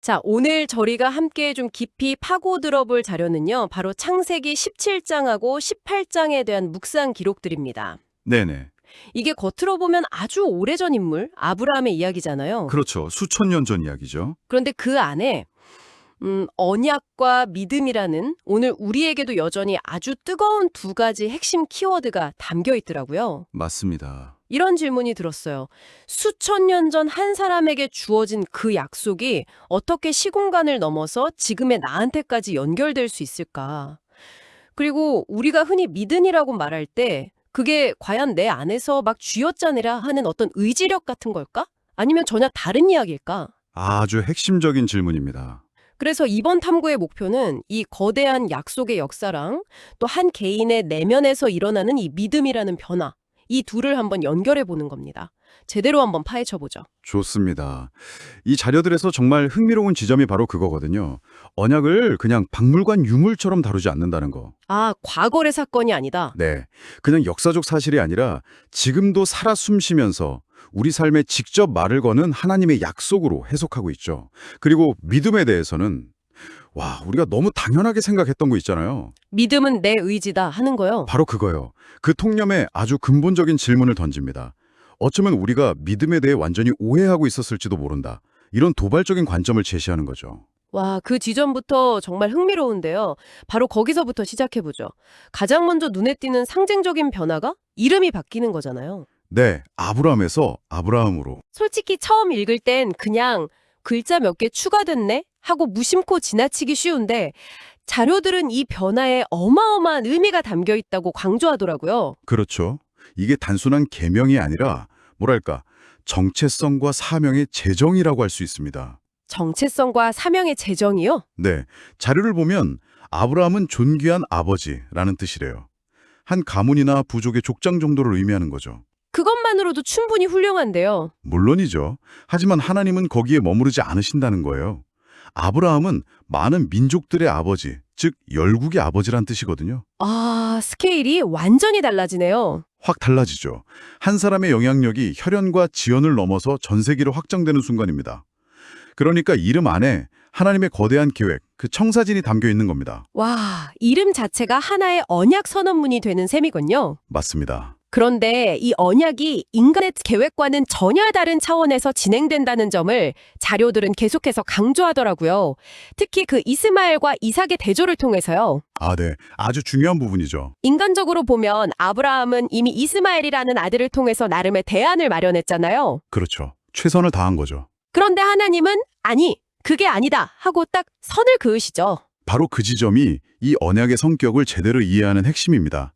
자, 오늘 저희가 함께 좀 깊이 파고들어 볼 자료는요. 바로 창세기 17장하고 18장에 대한 묵상 기록들입니다. 네네. 이게 겉으로 보면 아주 오래전 인물, 아브라함의 이야기잖아요. 그렇죠. 수천 년 전 이야기죠. 그런데 그 안에 언약과 믿음이라는 오늘 우리에게도 여전히 아주 뜨거운 두 가지 핵심 키워드가 담겨 있더라고요. 맞습니다. 이런 질문이 들었어요. 수천 년 전 한 사람에게 주어진 그 약속이 어떻게 시공간을 넘어서 지금의 나한테까지 연결될 수 있을까? 그리고 우리가 흔히 믿음이라고 말할 때 그게 과연 내 안에서 막 쥐어짜내라 하는 어떤 의지력 같은 걸까? 아니면 전혀 다른 이야기일까? 아주 핵심적인 질문입니다. 그래서 이번 탐구의 목표는 이 거대한 약속의 역사랑 또 한 개인의 내면에서 일어나는 이 믿음이라는 변화, 이 둘을 한번 연결해 보는 겁니다. 제대로 한번 파헤쳐 보죠. 좋습니다. 이 자료들에서 정말 흥미로운 지점이 바로 그거거든요. 언약을 그냥 박물관 유물처럼 다루지 않는다는 거. 아, 과거의 사건이 아니다. 네. 그냥 역사적 사실이 아니라 지금도 살아 숨쉬면서 우리 삶에 직접 말을 거는 하나님의 약속으로 해석하고 있죠. 그리고 믿음에 대해서는 우리가 너무 당연하게 생각했던 거 있잖아요. 믿음은 내 의지다 하는 거요. 바로 그거요. 그 통념에 아주 근본적인 질문을 던집니다. 어쩌면 우리가 믿음에 대해 완전히 오해하고 있었을지도 모른다. 이런 도발적인 관점을 제시하는 거죠. 와, 그 지점부터 정말 흥미로운데요. 바로 거기서부터 시작해 보죠. 가장 먼저 눈에 띄는 상징적인 변화가 이름이 바뀌는 거잖아요. 네, 아브라함에서 아브라함으로. 솔직히 처음 읽을 땐 그냥 글자 몇 개 추가됐네 하고 무심코 지나치기 쉬운데 자료들은 이 변화에 어마어마한 의미가 담겨 있다고 강조하더라고요. 그렇죠. 이게 단순한 계명이 아니라 뭐랄까 정체성과 사명의 제정이라고 할 수 있습니다. 정체성과 사명의 제정이요? 네, 자료를 보면 아브라함은 존귀한 아버지라는 뜻이래요. 한 가문이나 부족의 족장 정도를 의미하는 거죠. 그것만으로도 충분히 훌륭한데요. 물론이죠. 하지만 하나님은 거기에 머무르지 않으신다는 거예요. 아브라함은 많은 민족들의 아버지, 즉 열국의 아버지란 뜻이거든요. 아, 스케일이 완전히 달라지네요. 확 달라지죠. 한 사람의 영향력이 혈연과 지연을 넘어서 전 세계로 확장되는 순간입니다. 그러니까 이름 안에 하나님의 거대한 계획, 그 청사진이 담겨 있는 겁니다. 와, 이름 자체가 하나의 언약 선언문이 되는 셈이군요. 맞습니다. 그런데 이 언약이 인간의 계획과는 전혀 다른 차원에서 진행된다는 점을 자료들은 계속해서 강조하더라고요. 특히 그 이스마엘과 이삭의 대조를 통해서요. 네. 아주 중요한 부분이죠. 인간적으로 보면 아브라함은 이미 이스마엘이라는 아들을 통해서 나름의 대안을 마련했잖아요. 그렇죠. 최선을 다한 거죠. 그런데 하나님은 아니, 그게 아니다 하고 딱 선을 그으시죠. 바로 그 지점이 이 언약의 성격을 제대로 이해하는 핵심입니다.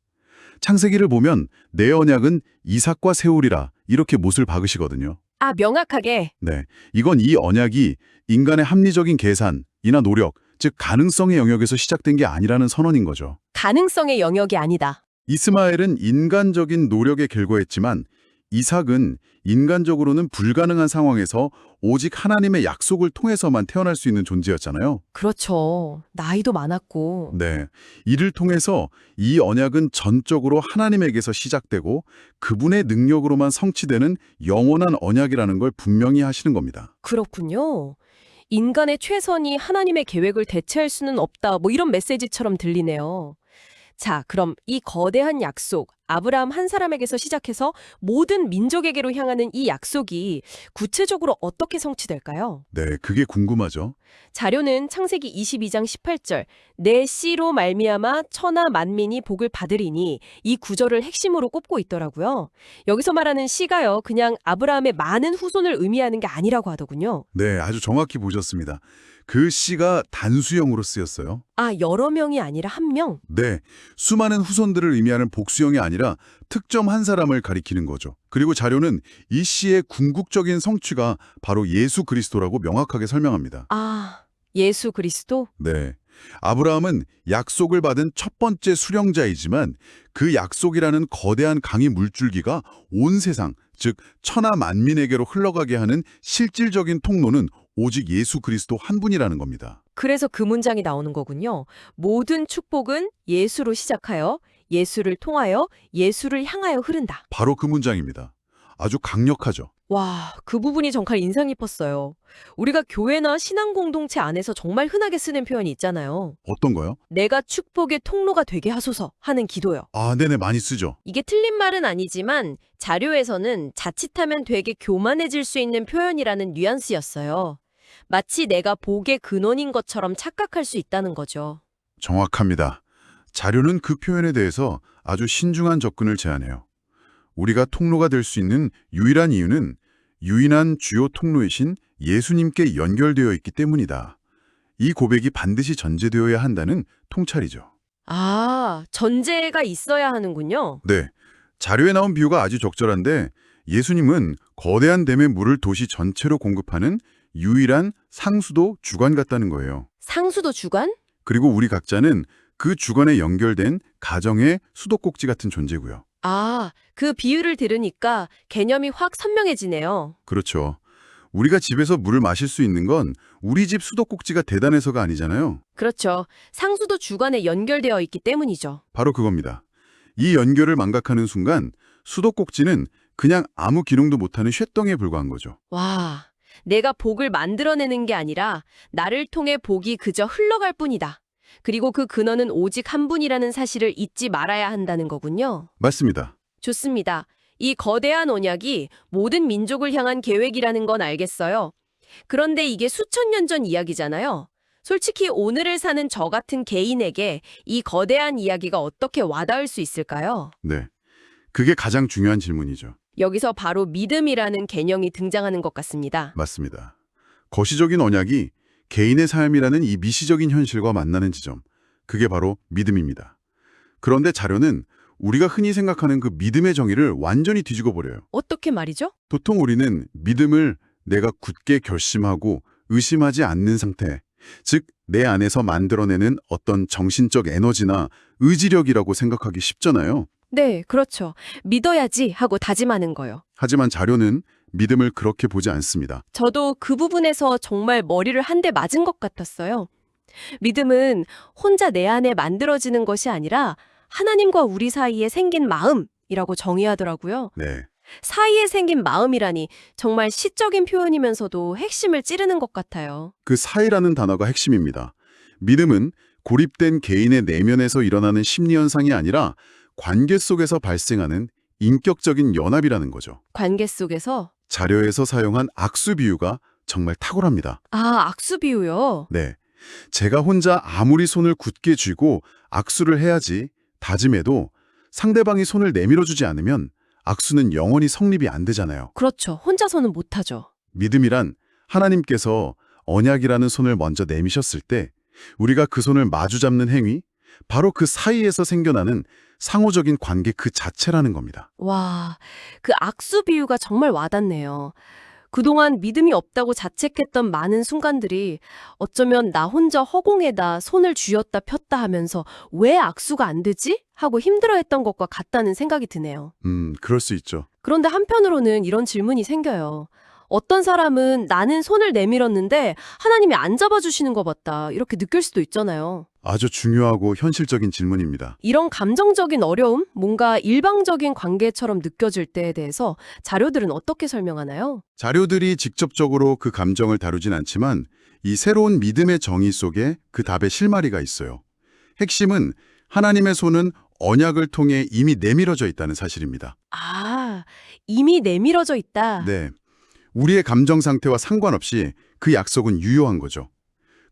창세기를 보면 내 언약은 이삭과 세우리라 이렇게 못을 박으시거든요. 아, 명확하게. 네, 이건 이 언약이 인간의 합리적인 계산이나 노력, 즉 가능성의 영역에서 시작된 게 아니라는 선언인 거죠. 가능성의 영역이 아니다. 이스마엘은 인간적인 노력에 결과했지만 이삭은 인간적으로는 불가능한 상황에서 오직 하나님의 약속을 통해서만 태어날 수 있는 존재였잖아요. 그렇죠. 나이도 많았고. 네, 이를 통해서 이 언약은 전적으로 하나님에게서 시작되고 그분의 능력으로만 성취되는 영원한 언약이라는 걸 분명히 하시는 겁니다. 그렇군요. 인간의 최선이 하나님의 계획을 대체할 수는 없다. 뭐 이런 메시지처럼 들리네요. 자, 그럼 이 거대한 약속, 아브라함 한 사람에게서 시작해서 모든 민족에게로 향하는 이 약속이 구체적으로 어떻게 성취될까요? 네, 그게 궁금하죠? 자료는 창세기 22장 18절, 내 씨로 말미암아 천하 만민이 복을 받으리니 이 구절을 핵심으로 꼽고 있더라고요. 여기서 말하는 씨가요, 그냥 아브라함의 많은 후손을 의미하는 게 아니라고 하더군요. 네, 아주 정확히 보셨습니다. 그 씨가 단수형으로 쓰였어요. 아, 여러 명이 아니라 한 명? 네, 수많은 후손들을 의미하는 복수형이 아니라 특정 한 사람을 가리키는 거죠. 그리고 자료는 이 씨의 궁극적인 성취가 바로 예수 그리스도라고 명확하게 설명합니다. 아, 예수 그리스도? 네, 아브라함은 약속을 받은 첫 번째 수령자이지만 그 약속이라는 거대한 강의 물줄기가 온 세상, 즉 천하 만민에게로 흘러가게 하는 실질적인 통로는 오직 예수 그리스도 한 분이라는 겁니다. 그래서 그 문장이 나오는 거군요. 모든 축복은 예수로 시작하여 예수를 통하여 예수를 향하여 흐른다. 바로 그 문장입니다. 아주 강력하죠. 와, 그 부분이 정말 인상 깊었어요. 우리가 교회나 신앙 공동체 안에서 정말 흔하게 쓰는 표현이 있잖아요. 어떤 거요? 내가 축복의 통로가 되게 하소서 하는 기도요. 아, 네네, 많이 쓰죠. 이게 틀린 말은 아니지만 자료에서는 자칫하면 되게 교만해질 수 있는 표현이라는 뉘앙스였어요. 마치 내가 복의 근원인 것처럼 착각할 수 있다는 거죠. 정확합니다. 자료는 그 표현에 대해서 아주 신중한 접근을 제안해요. 우리가 통로가 될 수 있는 유일한 이유는 유일한 주요 통로이신 예수님께 연결되어 있기 때문이다. 이 고백이 반드시 전제되어야 한다는 통찰이죠. 아, 전제가 있어야 하는군요. 네, 자료에 나온 비유가 아주 적절한데 예수님은 거대한 댐의 물을 도시 전체로 공급하는 유일한 상수도 주관 같다는 거예요. 상수도 주관? 그리고 우리 각자는 그 주관에 연결된 가정의 수도꼭지 같은 존재고요. 아, 그 비유를 들으니까 개념이 확 선명해지네요. 그렇죠. 우리가 집에서 물을 마실 수 있는 건 우리 집 수도꼭지가 대단해서가 아니잖아요. 그렇죠. 상수도 주관에 연결되어 있기 때문이죠. 바로 그겁니다. 이 연결을 망각하는 순간 수도꼭지는 그냥 아무 기능도 못하는 쇳덩이에 불과한 거죠. 와, 내가 복을 만들어내는 게 아니라 나를 통해 복이 그저 흘러갈 뿐이다. 그리고 그 근원은 오직 한 분이라는 사실을 잊지 말아야 한다는 거군요. 맞습니다. 좋습니다. 이 거대한 언약이 모든 민족을 향한 계획이라는 건 알겠어요. 그런데 이게 수천 년 전 이야기잖아요. 솔직히 오늘을 사는 저 같은 개인에게 이 거대한 이야기가 어떻게 와닿을 수 있을까요? 네. 그게 가장 중요한 질문이죠. 여기서 바로 믿음이라는 개념이 등장하는 것 같습니다. 맞습니다. 거시적인 언약이 개인의 삶이라는 이 미시적인 현실과 만나는 지점, 그게 바로 믿음입니다. 그런데 자료는 우리가 흔히 생각하는 그 믿음의 정의를 완전히 뒤집어 버려요. 어떻게 말이죠? 보통 우리는 믿음을 내가 굳게 결심하고 의심하지 않는 상태, 즉 내 안에서 만들어내는 어떤 정신적 에너지나 의지력이라고 생각하기 쉽잖아요. 네, 그렇죠. 믿어야지 하고 다짐하는 거요. 하지만 자료는 믿음을 그렇게 보지 않습니다. 저도 그 부분에서 정말 머리를 한 대 맞은 것 같았어요. 믿음은 혼자 내 안에 만들어지는 것이 아니라 하나님과 우리 사이에 생긴 마음이라고 정의하더라고요. 네, 사이에 생긴 마음이라니 정말 시적인 표현이면서도 핵심을 찌르는 것 같아요. 그 사이라는 단어가 핵심입니다. 믿음은 고립된 개인의 내면에서 일어나는 심리 현상이 아니라 관계 속에서 발생하는 인격적인 연합이라는 거죠. 관계 속에서 자료에서 사용한 악수 비유가 정말 탁월합니다. 아, 악수 비유요. 네, 제가 혼자 아무리 손을 굳게 쥐고 악수를 해야지 다짐해도 상대방이 손을 내밀어주지 않으면 악수는 영원히 성립이 안 되잖아요. 그렇죠. 혼자서는 못하죠. 믿음이란 하나님께서 언약이라는 손을 먼저 내미셨을 때 우리가 그 손을 마주 잡는 행위, 바로 그 사이에서 생겨나는 상호적인 관계 그 자체라는 겁니다. 와, 그 악수 비유가 정말 와닿네요. 그동안 믿음이 없다고 자책했던 많은 순간들이 어쩌면 나 혼자 허공에다 손을 쥐었다 폈다 하면서 왜 악수가 안 되지? 하고 힘들어했던 것과 같다는 생각이 드네요. 그럴 수 있죠. 그런데 한편으로는 이런 질문이 생겨요. 어떤 사람은 나는 손을 내밀었는데 하나님이 안 잡아주시는 것 같다. 이렇게 느낄 수도 있잖아요. 아주 중요하고 현실적인 질문입니다. 이런 감정적인 어려움, 뭔가 일방적인 관계처럼 느껴질 때에 대해서 자료들은 어떻게 설명하나요? 자료들이 직접적으로 그 감정을 다루진 않지만 이 새로운 믿음의 정의 속에 그 답의 실마리가 있어요. 핵심은 하나님의 손은 언약을 통해 이미 내밀어져 있다는 사실입니다. 아, 이미 내밀어져 있다. 네, 우리의 감정 상태와 상관없이 그 약속은 유효한 거죠.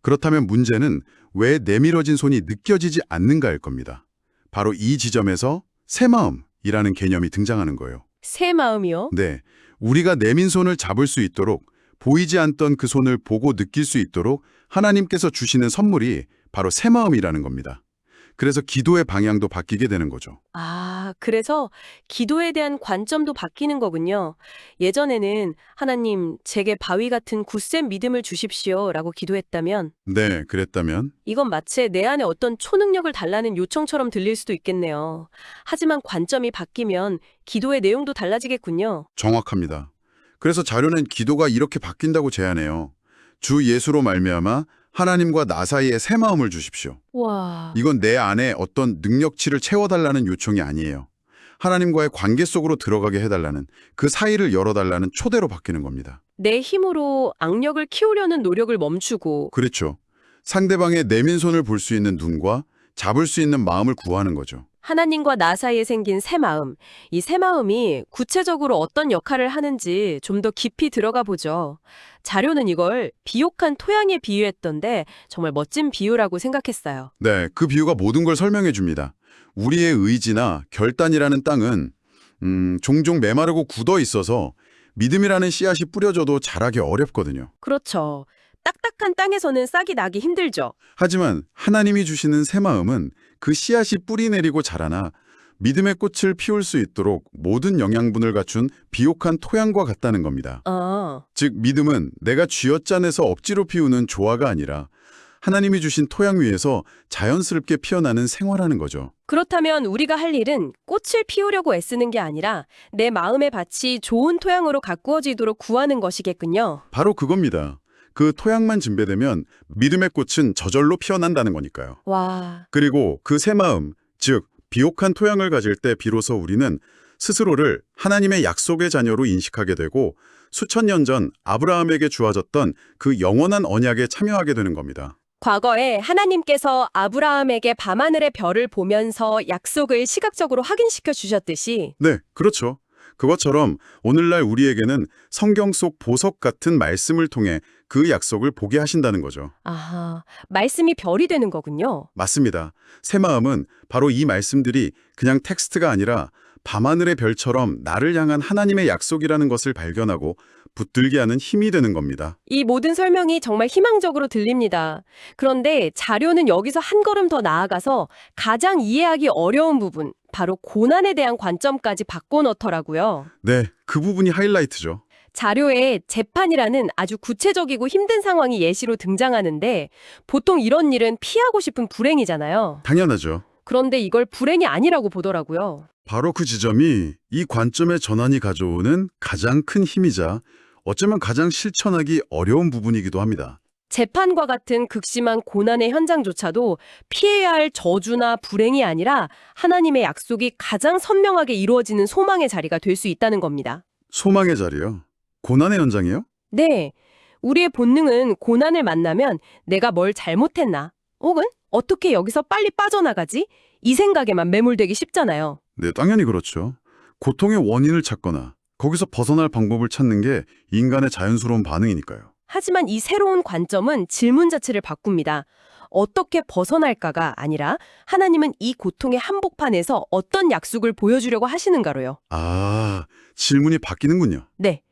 그렇다면 문제는 왜 내밀어진 손이 느껴지지 않는가일 겁니다. 바로 이 지점에서 새 마음이라는 개념이 등장하는 거예요. 새 마음이요? 네, 우리가 내민 손을 잡을 수 있도록 보이지 않던 그 손을 보고 느낄 수 있도록 하나님께서 주시는 선물이 바로 새 마음이라는 겁니다. 그래서 기도의 방향도 바뀌게 되는 거죠. 아, 그래서 기도에 대한 관점도 바뀌는 거군요. 예전에는 하나님, 제게 바위 같은 굳센 믿음을 주십시오 라고 기도했다면 네, 그랬다면 이건 마치 내 안에 어떤 초능력을 달라는 요청처럼 들릴 수도 있겠네요. 하지만 관점이 바뀌면 기도의 내용도 달라지겠군요. 정확합니다. 그래서 자료는 기도가 이렇게 바뀐다고 제안해요. 주 예수로 말미암아 하나님과 나 사이에 새 마음을 주십시오. 와, 이건 내 안에 어떤 능력치를 채워달라는 요청이 아니에요. 하나님과의 관계 속으로 들어가게 해달라는, 그 사이를 열어달라는 초대로 바뀌는 겁니다. 내 힘으로 악력을 키우려는 노력을 멈추고 그렇죠. 상대방의 내민 손을 볼 수 있는 눈과 잡을 수 있는 마음을 구하는 거죠. 하나님과 나 사이에 생긴 새 마음, 이 새 마음이 구체적으로 어떤 역할을 하는지 좀 더 깊이 들어가 보죠. 자료는 이걸 비옥한 토양에 비유했던데 정말 멋진 비유라고 생각했어요. 네, 그 비유가 모든 걸 설명해 줍니다. 우리의 의지나 결단이라는 땅은 종종 메마르고 굳어 있어서 믿음이라는 씨앗이 뿌려져도 자라기 어렵거든요. 그렇죠. 딱딱한 땅에서는 싹이 나기 힘들죠. 하지만 하나님이 주시는 새 마음은 그 씨앗이 뿌리 내리고 자라나 믿음의 꽃을 피울 수 있도록 모든 영양분을 갖춘 비옥한 토양과 같다는 겁니다. 즉 믿음은 내가 쥐어짜내서 억지로 피우는 조화가 아니라 하나님이 주신 토양 위에서 자연스럽게 피어나는 생활하는 거죠. 그렇다면 우리가 할 일은 꽃을 피우려고 애쓰는 게 아니라 내 마음의 밭이 좋은 토양으로 가꾸어지도록 구하는 것이겠군요. 바로 그겁니다. 그 토양만 증배되면 믿음의 꽃은 저절로 피어난다는 거니까요. 와, 그리고 그 새 마음, 즉 비옥한 토양을 가질 때 비로소 우리는 스스로를 하나님의 약속의 자녀로 인식하게 되고 수천 년 전 아브라함에게 주어졌던 그 영원한 언약에 참여하게 되는 겁니다. 과거에 하나님께서 아브라함에게 밤하늘의 별을 보면서 약속을 시각적으로 확인시켜 주셨듯이 네, 그렇죠. 그것처럼 오늘날 우리에게는 성경 속 보석 같은 말씀을 통해 그 약속을 보게 하신다는 거죠. 아하, 말씀이 별이 되는 거군요. 맞습니다. 새 마음은 바로 이 말씀들이 그냥 텍스트가 아니라 밤하늘의 별처럼 나를 향한 하나님의 약속이라는 것을 발견하고 붙들게 하는 힘이 되는 겁니다. 이 모든 설명이 정말 희망적으로 들립니다. 그런데 자료는 여기서 한 걸음 더 나아가서 가장 이해하기 어려운 부분, 바로 고난에 대한 관점까지 바꿔놓더라고요. 네, 그 부분이 하이라이트죠. 자료에 재판이라는 아주 구체적이고 힘든 상황이 예시로 등장하는데 보통 이런 일은 피하고 싶은 불행이잖아요. 당연하죠. 그런데 이걸 불행이 아니라고 보더라고요. 바로 그 지점이 이 관점의 전환이 가져오는 가장 큰 힘이자 어쩌면 가장 실천하기 어려운 부분이기도 합니다. 재판과 같은 극심한 고난의 현장조차도 피해야 할 저주나 불행이 아니라 하나님의 약속이 가장 선명하게 이루어지는 소망의 자리가 될 수 있다는 겁니다. 소망의 자리요? 고난의 현장이요? 네, 우리의 본능은 고난을 만나면 내가 뭘 잘못했나? 혹은 어떻게 여기서 빨리 빠져나가지? 이 생각에만 매몰되기 쉽잖아요. 네, 당연히 그렇죠. 고통의 원인을 찾거나 거기서 벗어날 방법을 찾는 게 인간의 자연스러운 반응이니까요. 하지만 이 새로운 관점은 질문 자체를 바꿉니다. 어떻게 벗어날까가 아니라 하나님은 이 고통의 한복판에서 어떤 약속을 보여주려고 하시는가로요. 아, 질문이 바뀌는군요. 네.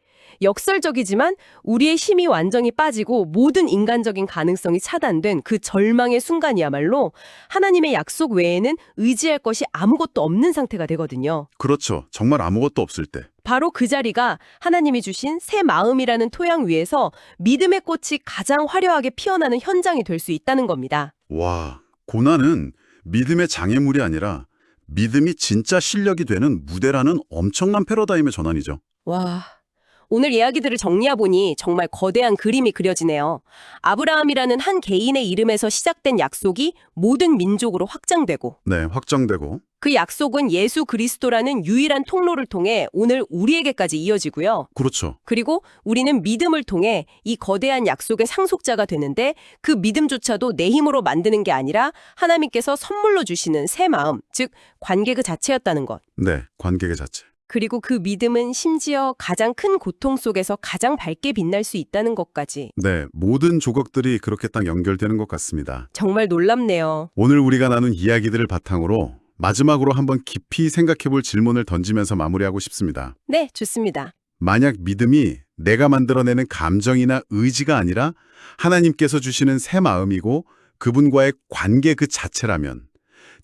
역설적이지만 우리의 힘이 완전히 빠지고 모든 인간적인 가능성이 차단된 그 절망의 순간이야말로 하나님의 약속 외에는 의지할 것이 아무것도 없는 상태가 되거든요. 그렇죠. 정말 아무것도 없을 때. 바로 그 자리가 하나님이 주신 새 마음이라는 토양 위에서 믿음의 꽃이 가장 화려하게 피어나는 현장이 될 수 있다는 겁니다. 와, 고난은 믿음의 장애물이 아니라 믿음이 진짜 실력이 되는 무대라는 엄청난 패러다임의 전환이죠. 와, 오늘 이야기들을 정리해보니 정말 거대한 그림이 그려지네요. 아브라함이라는 한 개인의 이름에서 시작된 약속이 모든 민족으로 확장되고 네, 확장되고. 그 약속은 예수 그리스도라는 유일한 통로를 통해 오늘 우리에게까지 이어지고요. 그렇죠. 그리고 우리는 믿음을 통해 이 거대한 약속의 상속자가 되는데 그 믿음조차도 내 힘으로 만드는 게 아니라 하나님께서 선물로 주시는 새 마음, 즉 관계 그 자체였다는 것. 네, 관계의 자체. 그리고 그 믿음은 심지어 가장 큰 고통 속에서 가장 밝게 빛날 수 있다는 것까지. 네, 모든 조각들이 그렇게 딱 연결되는 것 같습니다. 정말 놀랍네요. 오늘 우리가 나눈 이야기들을 바탕으로 마지막으로 한번 깊이 생각해볼 질문을 던지면서 마무리하고 싶습니다. 네, 좋습니다. 만약 믿음이 내가 만들어내는 감정이나 의지가 아니라 하나님께서 주시는 새 마음이고 그분과의 관계 그 자체라면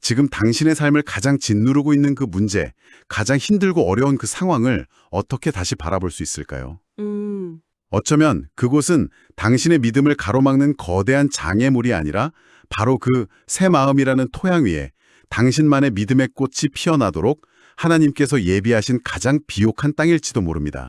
지금 당신의 삶을 가장 짓누르고 있는 그 문제, 가장 힘들고 어려운 그 상황을 어떻게 다시 바라볼 수 있을까요? 어쩌면 그곳은 당신의 믿음을 가로막는 거대한 장애물이 아니라 바로 그 새 마음이라는 토양 위에 당신만의 믿음의 꽃이 피어나도록 하나님께서 예비하신 가장 비옥한 땅일지도 모릅니다.